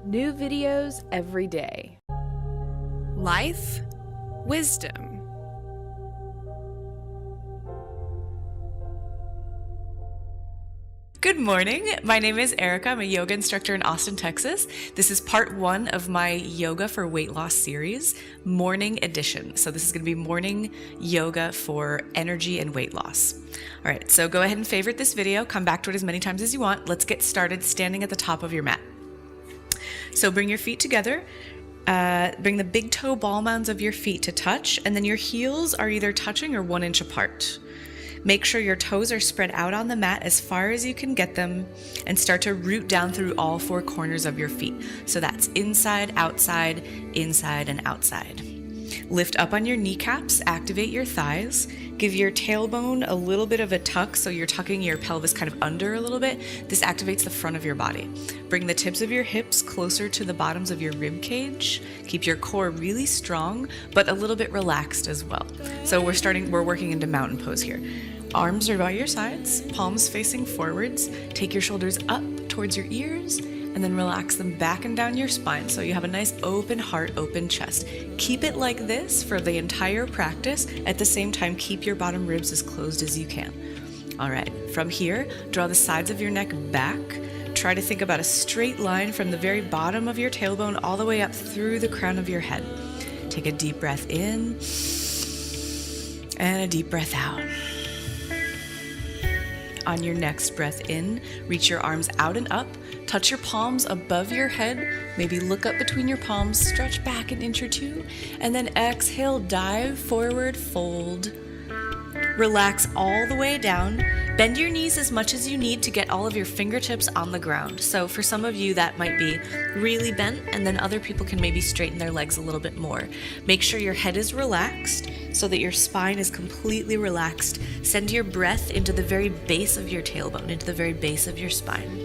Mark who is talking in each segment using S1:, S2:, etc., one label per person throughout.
S1: New videos every day.
S2: Life, wisdom. Good morning. My name is Erica. I'm a yoga instructor in Austin, Texas. This is part 1 of my Yoga for Weight Loss series, morning edition. So this is going to be morning yoga for energy and weight loss. All right, so go ahead and favorite this video. Come back to it as many times as you want. Let's get started standing at the top of your mat. So bring your feet together. Bring the big toe ball mounds of your feet to touch, and then your heels are either touching or 1 inch apart. Make sure your toes are spread out on the mat as far as you can get them, and start to root down through all 4 corners of your feet. So that's inside, outside, and outside. Lift up on your kneecaps, activate your thighs, give your tailbone a little bit of a tuck, so you're tucking your pelvis kind of under a little bit. This activates the front of your body. Bring the tips of your hips closer to the bottoms of your rib cage. Keep your core really strong, but a little bit relaxed as well. So we're working into mountain pose here. Arms are by your sides, palms facing forwards. Take your shoulders up towards your ears, and then relax them back and down your spine so you have a nice open heart, open chest. Keep it like this for the entire practice. At the same time, keep your bottom ribs as closed as you can. All right, from here, draw the sides of your neck back. Try to think about a straight line from the very bottom of your tailbone all the way up through the crown of your head. Take a deep breath in and a deep breath out. On your next breath in, reach your arms out and up, touch your palms above your head, maybe look up between your palms, stretch back an inch or 2, and then exhale, dive forward, fold. Relax all the way down. Bend your knees as much as you need to get all of your fingertips on the ground. So for some of you that might be really bent, and then other people can maybe straighten their legs a little bit more. Make sure your head is relaxed so that your spine is completely relaxed. Send your breath into the very base of your tailbone, into the very base of your spine.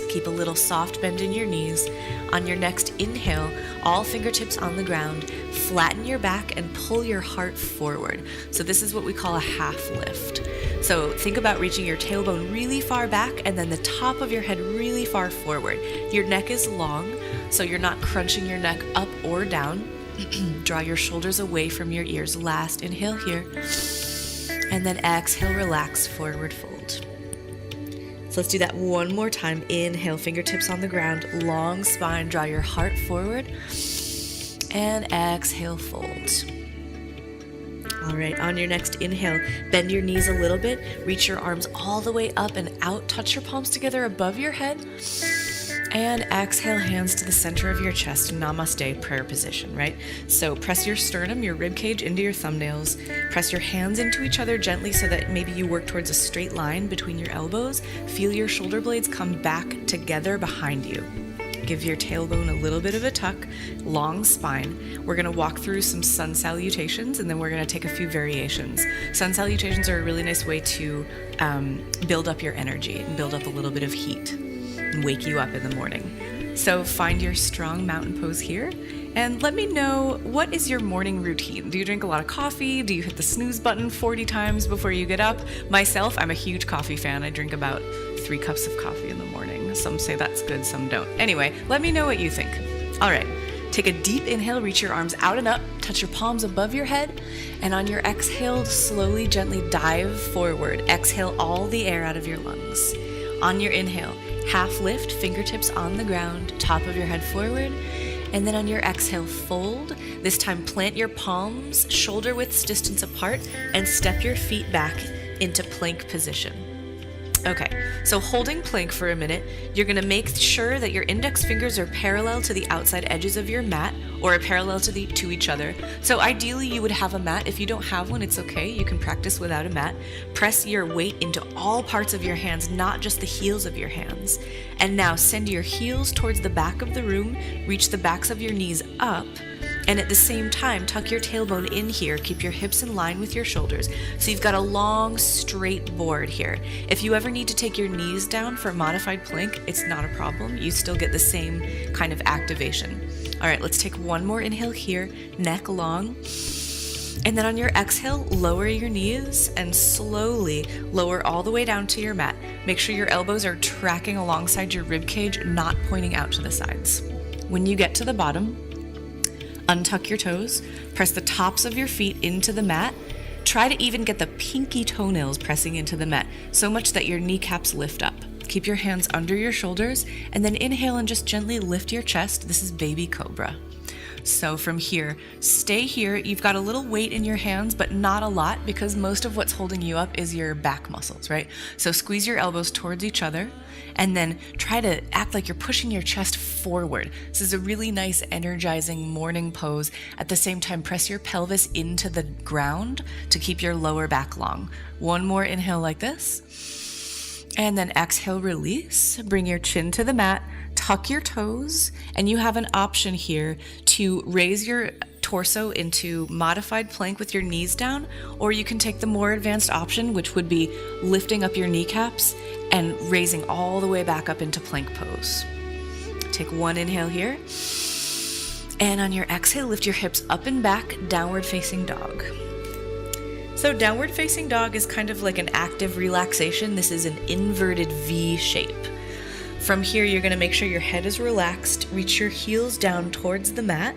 S2: Keep a little soft bend in your knees. On your next inhale, all fingertips on the ground, flatten your back and pull your heart forward. So this is what we call a half lift. So think about reaching your tailbone really far back and then the top of your head really far forward. Your neck is long, so you're not crunching your neck up or down. Draw your shoulders away from your ears. Last inhale here. And then exhale, relax, forward fold. So let's do that one more time. Inhale, fingertips on the ground, long spine, draw your heart forward, and exhale, fold. All right, on your next inhale, bend your knees a little bit, reach your arms all the way up and out, touch your palms together above your head, and exhale, hands to the center of your chest, namaste, prayer position, right? So press your sternum, your rib cage into your thumbnails, press your hands into each other gently so that maybe you work towards a straight line between your elbows. Feel your shoulder blades come back together behind you. Give your tailbone a little bit of a tuck, long spine. We're gonna walk through some sun salutations and then we're gonna take a few variations. Sun salutations are a really nice way to build up your energy and build up a little bit of heat and wake you up in the morning. So find your strong mountain pose here and let me know, what is your morning routine? Do you drink a lot of coffee? Do you hit the snooze button 40 times before you get up? Myself, I'm a huge coffee fan. I drink about 3 cups of coffee in the morning. Some say that's good, some don't. Anyway, let me know what you think. All right, take a deep inhale, reach your arms out and up, touch your palms above your head, and on your exhale, slowly, gently dive forward. Exhale all the air out of your lungs. On your inhale, half lift, fingertips on the ground, top of your head forward, and then on your exhale, fold. This time plant your palms shoulder width distance apart and step your feet back into plank position. Okay, so holding plank for a minute, you're gonna make sure that your index fingers are parallel to the outside edges of your mat or parallel to each other. So ideally you would have a mat. If you don't have one, it's okay. You can practice without a mat. Press your weight into all parts of your hands, not just the heels of your hands. And now send your heels towards the back of the room, reach the backs of your knees up, and at the same time, tuck your tailbone in here. Keep your hips in line with your shoulders. So you've got a long, straight board here. If you ever need to take your knees down for a modified plank, it's not a problem. You still get the same kind of activation. All right, let's take one more inhale here. Neck long. And then on your exhale, lower your knees and slowly lower all the way down to your mat. Make sure your elbows are tracking alongside your rib cage, not pointing out to the sides. When you get to the bottom, untuck your toes, press the tops of your feet into the mat. Try to even get the pinky toenails pressing into the mat, so much that your kneecaps lift up. Keep your hands under your shoulders, and then inhale and just gently lift your chest. This is baby cobra. So from here, stay here. You've got a little weight in your hands, but not a lot, because most of what's holding you up is your back muscles, right? So squeeze your elbows towards each other, and then try to act like you're pushing your chest forward. This is a really nice, energizing morning pose. At the same time, press your pelvis into the ground to keep your lower back long. One more inhale like this, and then exhale, release. Bring your chin to the mat, tuck your toes, and you have an option here to raise your torso into modified plank with your knees down, or you can take the more advanced option, which would be lifting up your kneecaps and raising all the way back up into plank pose. Take one inhale here, and on your exhale, lift your hips up and back, downward facing dog. So downward facing dog is kind of like an active relaxation. This is an inverted V shape. From here, you're going to make sure your head is relaxed, reach your heels down towards the mat,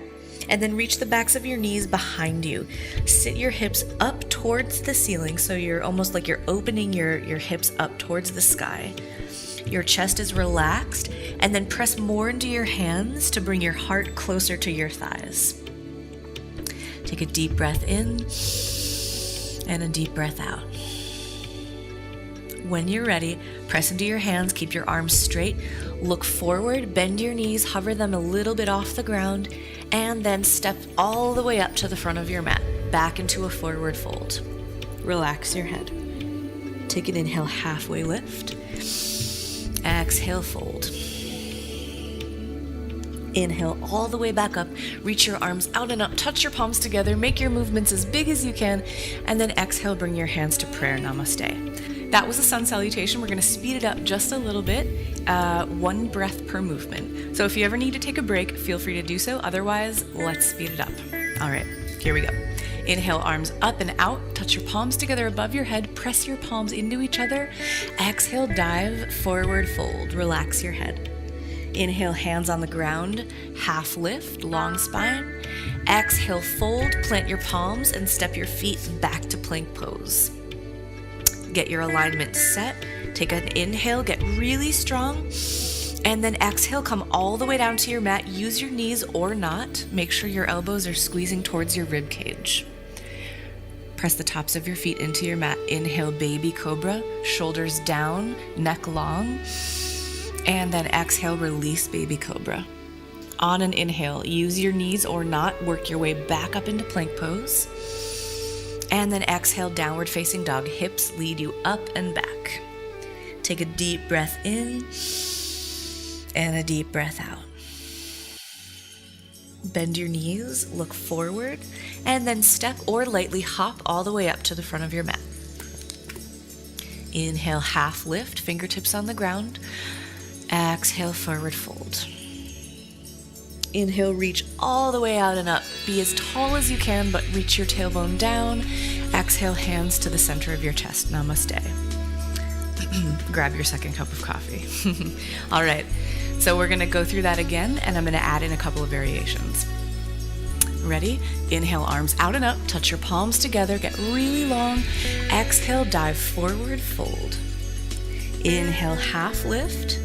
S2: and then reach the backs of your knees behind you. Sit your hips up towards the ceiling, so you're almost like you're opening your hips up towards the sky. Your chest is relaxed, and then press more into your hands to bring your heart closer to your thighs. Take a deep breath in and a deep breath out. When you're ready, press into your hands, keep your arms straight, look forward, bend your knees, hover them a little bit off the ground, and then step all the way up to the front of your mat, back into a forward fold. Relax your head. Take an inhale, halfway lift. Exhale, fold. Inhale all the way back up, reach your arms out and up, touch your palms together, make your movements as big as you can, and then exhale, bring your hands to prayer, namaste. That was a sun salutation. We're going to speed it up just a little bit, one breath per movement. So if you ever need to take a break, feel free to do so. Otherwise, let's speed it up. All right, here we go. Inhale, arms up and out. Touch your palms together above your head. Press your palms into each other. Exhale, dive, forward fold. Relax your head. Inhale, hands on the ground, half lift, long spine. Exhale, fold, plant your palms and step your feet back to plank pose. Get your alignment set. Take an inhale, get really strong, and then exhale, come all the way down to your mat. Use your knees or not. Make sure your elbows are squeezing towards your rib cage. Press the tops of your feet into your mat. Inhale, baby cobra, shoulders down, neck long, and then exhale, release baby cobra. On an inhale, use your knees or not. Work your way back up into plank pose. And then exhale, downward facing dog. Hips lead you up and back. Take a deep breath in and a deep breath out. Bend your knees, look forward, and then step or lightly hop all the way up to the front of your mat. Inhale, half lift, fingertips on the ground. Exhale, forward fold. Inhale, reach all the way out and up. Be as tall as you can, but reach your tailbone down. Exhale, hands to the center of your chest. Namaste. Grab your second cup of coffee. All right, so we're gonna go through that again, and I'm gonna add in a couple of variations. Ready? Inhale, arms out and up. Touch your palms together. Get really long. Exhale, dive forward, fold. Inhale, half lift.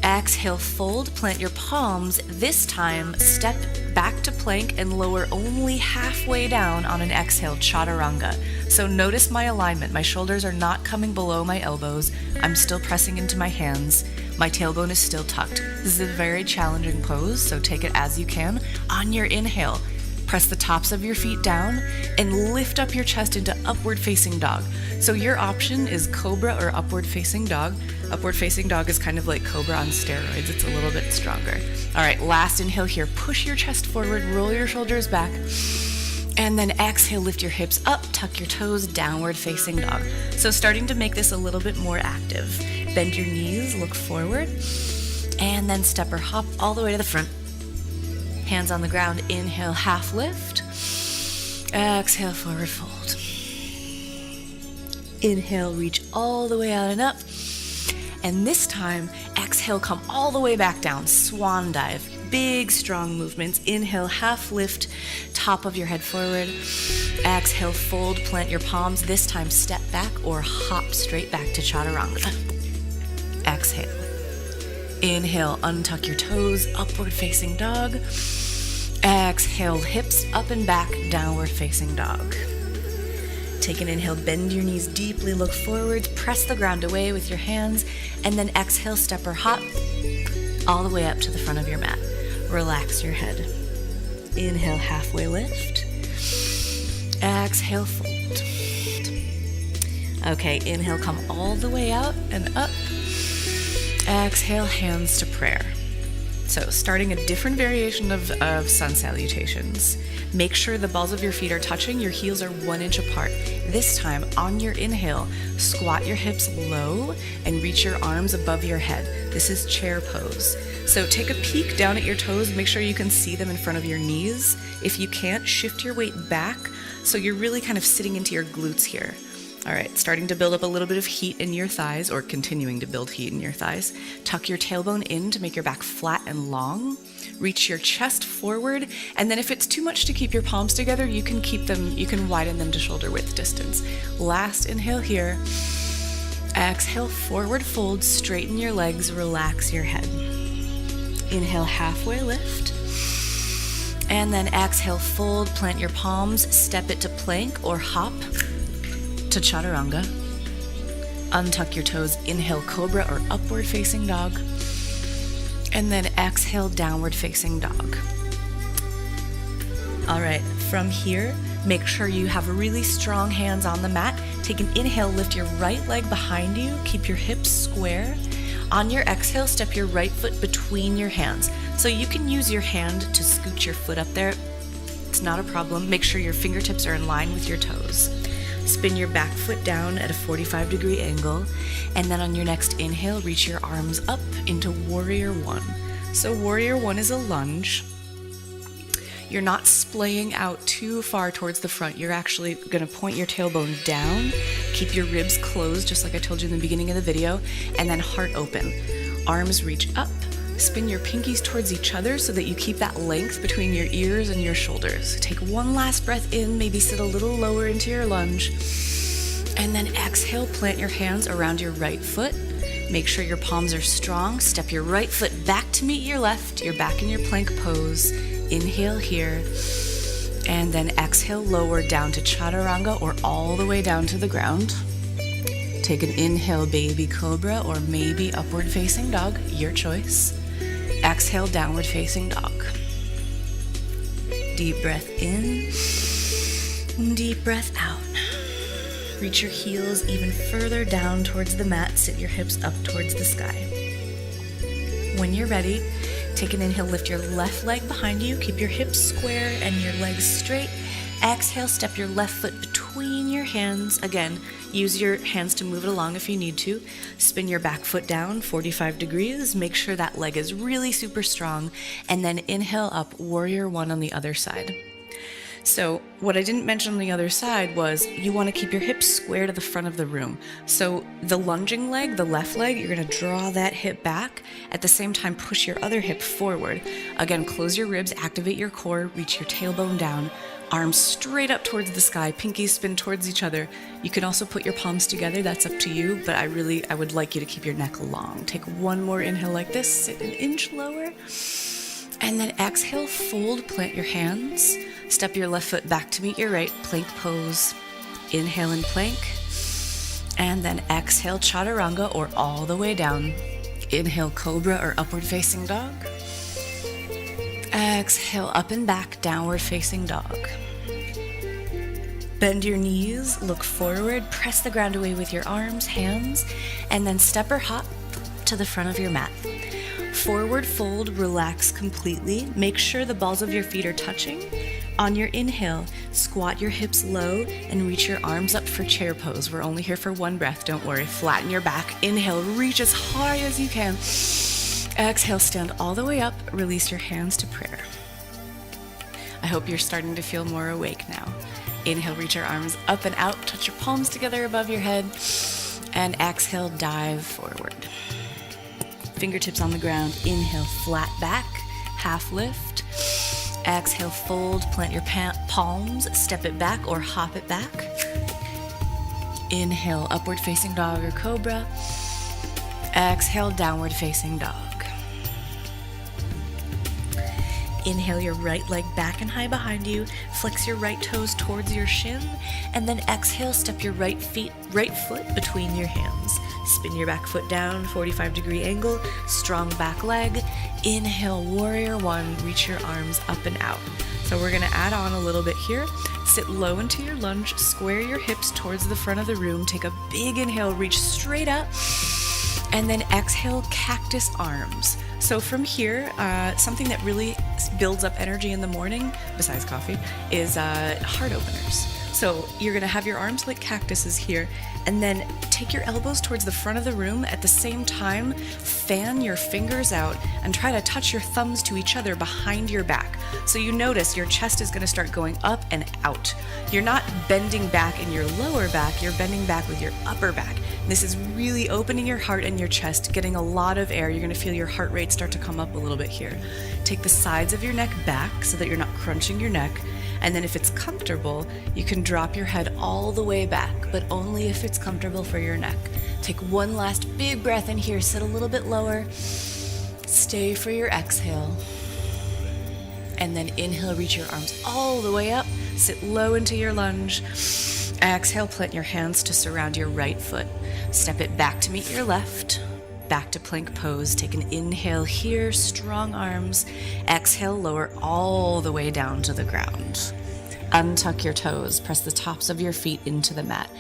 S2: Exhale, fold, plant your palms. This time, step back to plank and lower only halfway down on an exhale, chaturanga. So notice my alignment. My shoulders are not coming below my elbows. I'm still pressing into my hands. My tailbone is still tucked. This is a very challenging pose, so take it as you can. On your inhale, press the tops of your feet down and lift up your chest into upward facing dog. So your option is cobra or upward facing dog. Upward facing dog is kind of like cobra on steroids. It's a little bit stronger. All right, last inhale here. Push your chest forward, roll your shoulders back, and then exhale, lift your hips up, tuck your toes, downward facing dog. So starting to make this a little bit more active. Bend your knees, look forward, and then step or hop all the way to the front. Hands on the ground, inhale, half lift. Exhale, forward fold. Inhale, reach all the way out and up. And this time, exhale, come all the way back down, swan dive. Big, strong movements. Inhale, half lift, top of your head forward. Exhale, fold, plant your palms. This time, step back or hop straight back to chaturanga. Exhale. Inhale, untuck your toes, upward facing dog. Exhale, hips up and back, downward facing dog. Take an inhale, bend your knees deeply, look forward, press the ground away with your hands, and then exhale, step or hop all the way up to the front of your mat. Relax your head. Inhale, halfway lift. Exhale, fold. Okay, inhale, come all the way out and up. Exhale, hands to prayer. So starting a different variation of sun salutations. Make sure the balls of your feet are touching, your heels are 1 inch apart. This time, on your inhale, squat your hips low and reach your arms above your head. This is chair pose. So take a peek down at your toes, make sure you can see them in front of your knees. If you can't, shift your weight back so you're really kind of sitting into your glutes here. All right, starting to build up a little bit of heat in your thighs, or continuing to build heat in your thighs. Tuck your tailbone in to make your back flat and long. Reach your chest forward, and then if it's too much to keep your palms together, you can widen them to shoulder width distance. Last inhale here. Exhale, forward fold, straighten your legs, relax your head. Inhale, halfway lift. And then exhale, fold, plant your palms, step it to plank or hop to chaturanga. Untuck your toes, inhale, cobra or upward facing dog. And then exhale, downward facing dog. All right, from here, make sure you have really strong hands on the mat. Take an inhale, lift your right leg behind you, keep your hips square. On your exhale, step your right foot between your hands. So you can use your hand to scoot your foot up there. It's not a problem. Make sure your fingertips are in line with your toes. Spin your back foot down at a 45-degree angle, and then on your next inhale, reach your arms up into Warrior One. So Warrior One is a lunge. You're not splaying out too far towards the front. You're actually going to point your tailbone down, keep your ribs closed, just like I told you in the beginning of the video, and then heart open. Arms reach up. Spin your pinkies towards each other so that you keep that length between your ears and your shoulders. Take one last breath in, maybe sit a little lower into your lunge. And then exhale, plant your hands around your right foot. Make sure your palms are strong. Step your right foot back to meet your left. You're back in your plank pose. Inhale here. And then exhale, lower down to chaturanga or all the way down to the ground. Take an inhale, baby cobra, or maybe upward facing dog, your choice. Exhale, downward facing dog. Deep breath in, deep breath out. Reach your heels even further down towards the mat. Sit your hips up towards the sky. When you're ready, take an inhale, lift your left leg behind you. Keep your hips square and your legs straight. Exhale, step your left foot between your hands. Again, use your hands to move it along if you need to. Spin your back foot down 45 degrees. Make sure that leg is really super strong. And then inhale up, Warrior One on the other side. So what I didn't mention on the other side was you want to keep your hips square to the front of the room. So the lunging leg, the left leg, you're going to draw that hip back. At the same time, push your other hip forward. Again, close your ribs, activate your core, reach your tailbone down. Arms straight up towards the sky, pinkies spin towards each other. You can also put your palms together, that's up to you, but I would like you to keep your neck long. Take one more inhale like this, sit an inch lower, and then exhale, fold, plant your hands, step your left foot back to meet your right, plank pose, inhale and plank, and then exhale, chaturanga or all the way down. Inhale, cobra or upward facing dog. Exhale, up and back, downward facing dog. Bend your knees, look forward, press the ground away with your arms, hands, and then step or hop to the front of your mat. Forward fold, relax completely. Make sure the balls of your feet are touching. On your inhale, squat your hips low and reach your arms up for chair pose. We're only here for one breath, don't worry. Flatten your back. Inhale, reach as high as you can. Exhale, stand all the way up, release your hands to prayer. I hope you're starting to feel more awake now. Inhale, reach your arms up and out, touch your palms together above your head, and exhale, dive forward. Fingertips on the ground. Inhale, flat back, half lift. Exhale, fold, plant your palms, step it back or hop it back. Inhale, upward facing dog or cobra. Exhale, downward facing dog. Inhale your right leg back and high behind you. Flex your right toes towards your shin. And then exhale, step your right foot between your hands. Spin your back foot down, 45-degree angle, strong back leg. Inhale, warrior one, reach your arms up and out. So we're gonna add on a little bit here. Sit low into your lunge, square your hips towards the front of the room. Take a big inhale, reach straight up. And then exhale, cactus arms. So from here, something that really builds up energy in the morning, besides coffee, is heart openers. So you're gonna have your arms like cactuses here, and then take your elbows towards the front of the room. At the same time, fan your fingers out and try to touch your thumbs to each other behind your back. So you notice your chest is gonna start going up and out. You're not bending back in your lower back, you're bending back with your upper back. This is really opening your heart and your chest, getting a lot of air. You're gonna feel your heart rate start to come up a little bit here. Take the sides of your neck back so that you're not crunching your neck. And then if it's comfortable, you can drop your head all the way back, but only if it's comfortable for your neck. Take one last big breath in here, sit a little bit lower. Stay for your exhale. And then inhale, reach your arms all the way up. Sit low into your lunge. Exhale, plant your hands to surround your right foot. Step it back to meet your left. Back to plank pose. Take an inhale here, strong arms. Exhale, lower all the way down to the ground. Untuck your toes, press the tops of your feet into the mat.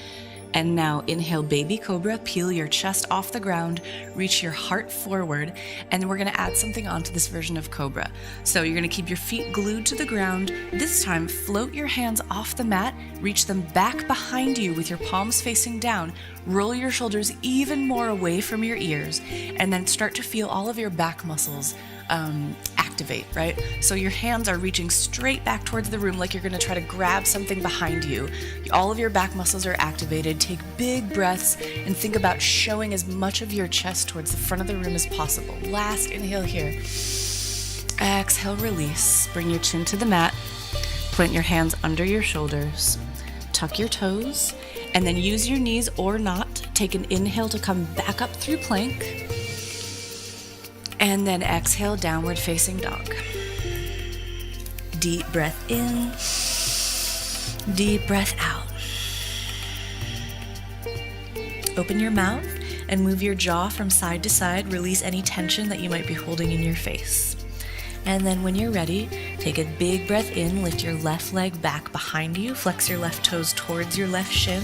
S2: And now inhale, baby cobra, peel your chest off the ground, reach your heart forward, and we're gonna add something onto this version of cobra. So you're gonna keep your feet glued to the ground. This time, float your hands off the mat, reach them back behind you with your palms facing down, roll your shoulders even more away from your ears, and then start to feel all of your back muscles activate, right? So your hands are reaching straight back towards the room like you're gonna try to grab something behind you. All of your back muscles are activated. Take big breaths and think about showing as much of your chest towards the front of the room as possible. Last inhale here. Exhale, release. Bring your chin to the mat. Plant your hands under your shoulders. Tuck your toes, and then use your knees or not. Take an inhale to come back up through plank. And then exhale, downward facing dog. Deep breath in, deep breath out. Open your mouth and move your jaw from side to side. Release any tension that you might be holding in your face. And then when you're ready, take a big breath in, lift your left leg back behind you, flex your left toes towards your left shin,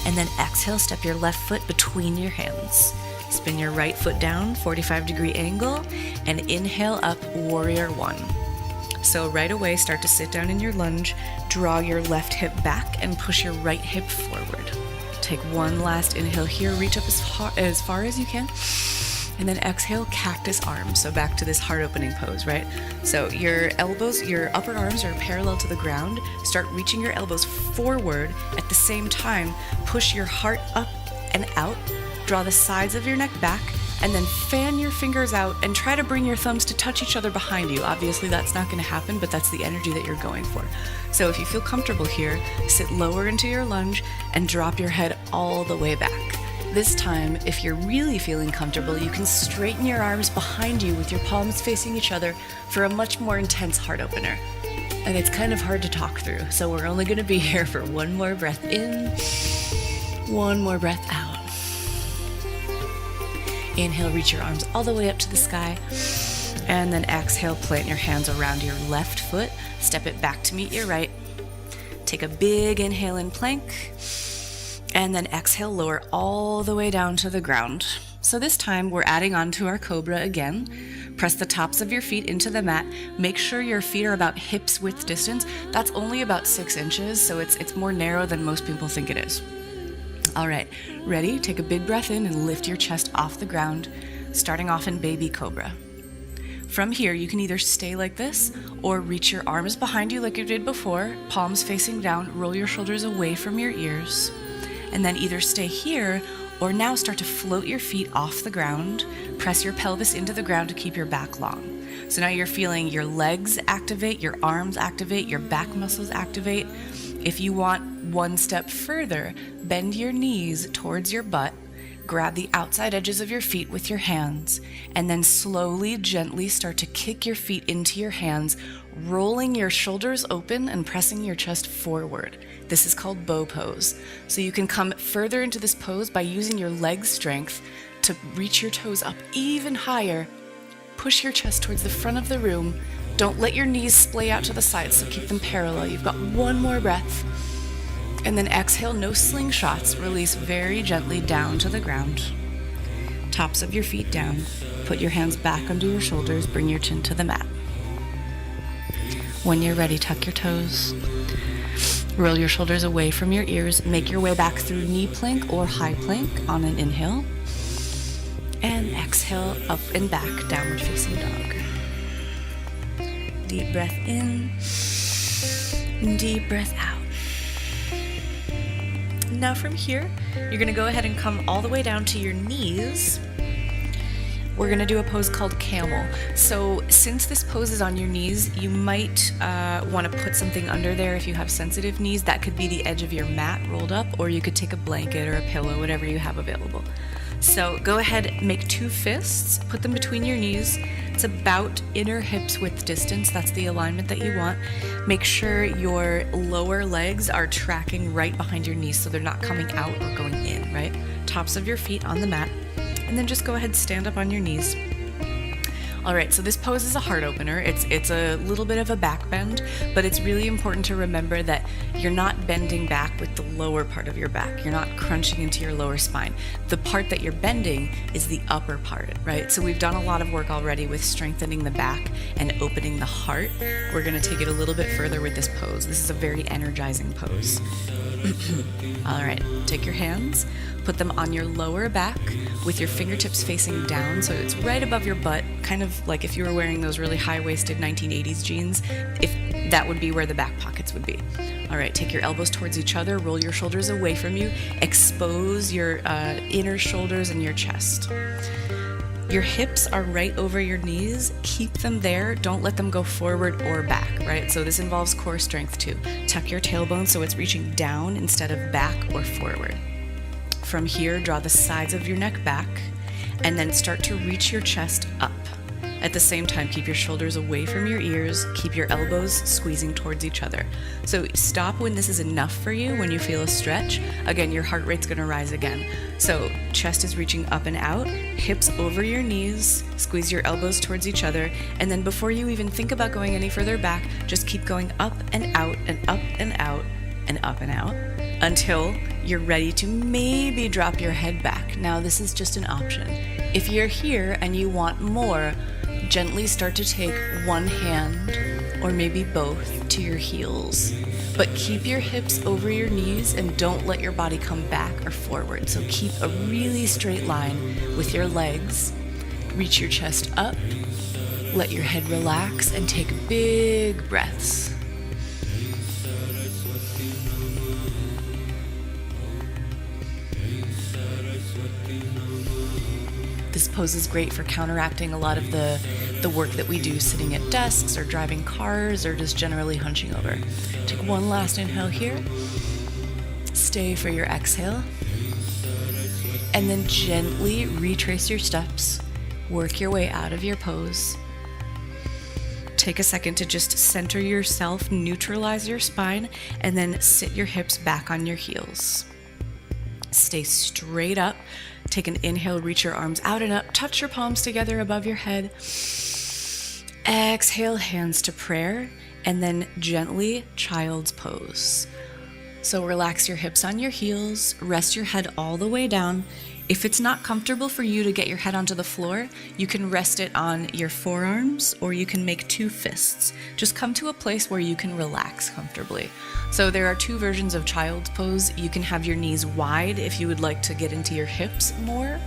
S2: and then exhale, step your left foot between your hands. Spin your right foot down, 45-degree angle, and inhale up, warrior one. So right away, start to sit down in your lunge, draw your left hip back and push your right hip forward. Take one last inhale here, reach up as far as you can, and then exhale, cactus arms. So back to this heart opening pose, right? So your elbows, your upper arms are parallel to the ground. Start reaching your elbows forward. At the same time, push your heart up and out. Draw the sides of your neck back, and then fan your fingers out and try to bring your thumbs to touch each other behind you. Obviously that's not gonna happen, but that's the energy that you're going for. So if you feel comfortable here, sit lower into your lunge and drop your head all the way back. This time, if you're really feeling comfortable, you can straighten your arms behind you with your palms facing each other for a much more intense heart opener. And it's kind of hard to talk through, so we're only gonna be here for one more breath in, one more breath out. Inhale, reach your arms all the way up to the sky. And then exhale, plant your hands around your left foot. Step it back to meet your right. Take a big inhale in plank. And then exhale, lower all the way down to the ground. So this time we're adding on to our cobra again. Press the tops of your feet into the mat. Make sure your feet are about hips width distance. That's only about 6 inches, so it's more narrow than most people think it is. All right, ready? Take a big breath in and lift your chest off the ground, starting off in baby cobra. From here, you can either stay like this or reach your arms behind you like you did before, palms facing down, roll your shoulders away from your ears, and then either stay here or now start to float your feet off the ground, press your pelvis into the ground to keep your back long. So now you're feeling your legs activate, your arms activate, your back muscles activate. If you want one step further, bend your knees towards your butt, grab the outside edges of your feet with your hands, and then slowly, gently start to kick your feet into your hands, rolling your shoulders open and pressing your chest forward. This is called bow pose. So you can come further into this pose by using your leg strength to reach your toes up even higher. Push your chest towards the front of the room. Don't let your knees splay out to the sides, so keep them parallel. You've got one more breath. And then exhale, no slingshots. Release very gently down to the ground. Tops of your feet down. Put your hands back under your shoulders. Bring your chin to the mat. When you're ready, tuck your toes. Roll your shoulders away from your ears. Make your way back through knee plank or high plank on an inhale. And exhale, up and back, downward facing dog. Deep breath in. Deep breath out. Now from here, you're going to go ahead and come all the way down to your knees. We're going to do a pose called camel. So since this pose is on your knees, you might want to put something under there if you have sensitive knees. That could be the edge of your mat rolled up, or you could take a blanket or a pillow, whatever you have available. So go ahead, make 2 fists, put them between your knees. It's about inner hips width distance. That's the alignment that you want. Make sure your lower legs are tracking right behind your knees so they're not coming out or going in, right? Tops of your feet on the mat. And then just go ahead, stand up on your knees. All right, so this pose is a heart opener. It's a little bit of a back bend, but it's really important to remember that you're not bending back with the lower part of your back. You're not crunching into your lower spine. The part that you're bending is the upper part, right? So we've done a lot of work already with strengthening the back and opening the heart. We're gonna take it a little bit further with this pose. This is a very energizing pose. All right, take your hands, put them on your lower back with your fingertips facing down, so it's right above your butt, kind of like if you were wearing those really high-waisted 1980s jeans, if that would be where the back pockets would be. All right, take your elbows towards each other, roll your shoulders away from you, expose your inner shoulders and your chest. Your hips are right over your knees. Keep them there. Don't let them go forward or back, right? So this involves core strength too. Tuck your tailbone so it's reaching down instead of back or forward. From here, draw the sides of your neck back and then start to reach your chest up. At the same time, keep your shoulders away from your ears. Keep your elbows squeezing towards each other. So stop when this is enough for you, when you feel a stretch. Again, your heart rate's gonna rise again. So chest is reaching up and out, hips over your knees, squeeze your elbows towards each other, and then before you even think about going any further back, just keep going up and out and up and out and up and out until you're ready to maybe drop your head back. Now, this is just an option. If you're here and you want more, gently start to take one hand or maybe both to your heels, but keep your hips over your knees and don't let your body come back or forward. So keep a really straight line with your legs. Reach your chest up, let your head relax, and take big breaths. This pose is great for counteracting a lot of the work that we do sitting at desks or driving cars or just generally hunching over. Take one last inhale here. Stay for your exhale. And then gently retrace your steps. Work your way out of your pose. Take a second to just center yourself, neutralize your spine, and then sit your hips back on your heels. Stay straight up. Take an inhale, reach your arms out and up, touch your palms together above your head. Exhale, hands to prayer, and then gently child's pose. So relax your hips on your heels, rest your head all the way down. If it's not comfortable for you to get your head onto the floor, you can rest it on your forearms or you can make 2 fists. Just come to a place where you can relax comfortably. So there are 2 versions of child's pose. You can have your knees wide if you would like to get into your hips more,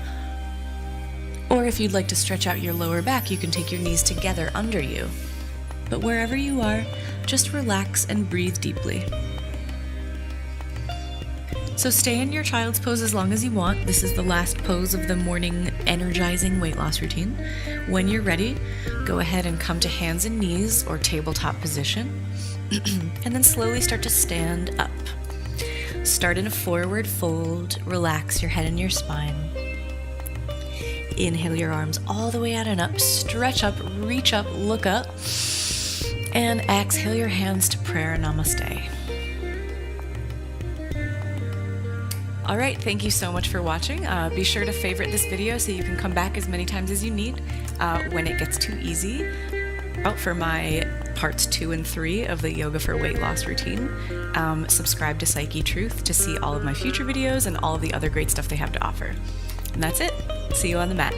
S2: Or if you'd like to stretch out your lower back, you can take your knees together under you. But wherever you are, just relax and breathe deeply. So stay in your child's pose as long as you want. This is the last pose of the morning energizing weight loss routine. When you're ready, go ahead and come to hands and knees or tabletop position, and then slowly start to stand up. Start in a forward fold, relax your head and your spine. Inhale your arms all the way out and up, stretch up, reach up, look up, and exhale your hands to prayer, namaste. All right, thank you so much for watching. Be sure to favorite this video so you can come back as many times as you need when it gets too easy. Out for my parts 2 and 3 of the Yoga for Weight Loss routine. Subscribe to Psyche Truth to see all of my future videos and all of the other great stuff they have to offer. And that's it. See you on the mat.